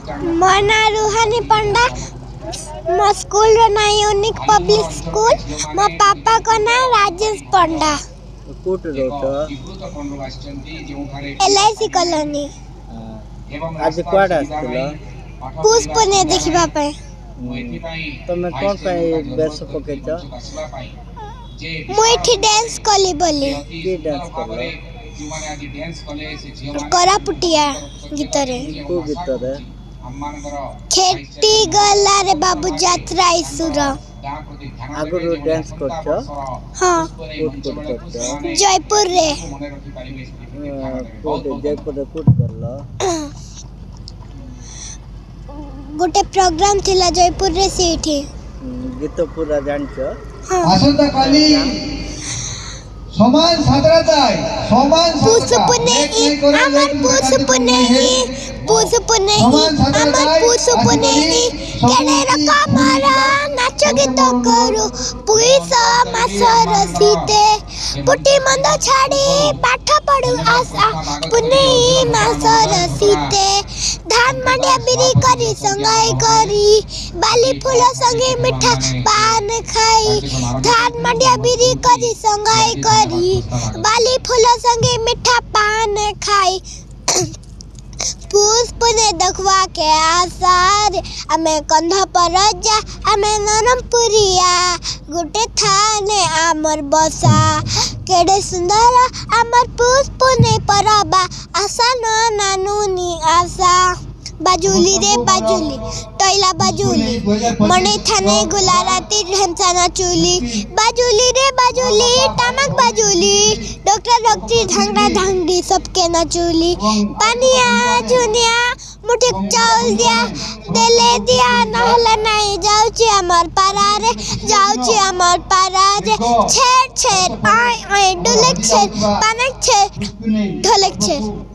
मो ना रूहानी पंडा मो स्कूल रो ना यूनिक पब्लिक स्कूल मो पापा को ना राजेश पंडा कोट रोट एलआईसी कॉलोनी आज क्वाड आस्थिल पुष्प ने देखिबा पे तमे कोन पे बेस पकेच मुठी डांस कली बोली की डांस करलो कोरापुटिया गीत रे को गीत रे खेती गला रे बाबू यात्रा इसुर आगु डांस करछ हां कोट करछ जयपुर रे कोट जयपुर रे कोट करलो गोटे प्रोग्राम थिला जयपुर रे सेठी गीत पूरा जानछो आसंता काली समान सादरताय समान पुष्पने अमर पुष्पने पुष्पने अमर पुष्पने केने रकमारा नाच गीत करू पुइसा मासर सीते पुटी मंद छाड़ी पाठ पढु आशा पुने मासर सीते धान मांडिया बिरी करी संगाई करी बाली फूल संगे मिठा पान खाई धान मांडिया बिरी करी संगाई करी बाली फूल संगे मिठा पान खाई पुष्प ने देखवा के आसार आमे कंध पर जा आमे नरमपुरिया गुटे थाने आमर बसा केडे सुंदर आमर पुष्प ने परबा आशा न नानुनी आशा बाजुली रे बाजुली टैला बाजुली मने थाने गुलाराती ढेमसाना चुली बाजुली रे बाजुली टमक बाजुली डॉक्टर डॉक्टर धांगड़ा धांगड़ी सबके ना चुली पानिया जुनिया मुठे चावल दिया देले दिया नहले नहीं जाउची हमर पारा रे जाउची हमर पारा रे छेड़ छेड़ आई आई डुलक छेड़ पानक छेड़ ढोलक छेड़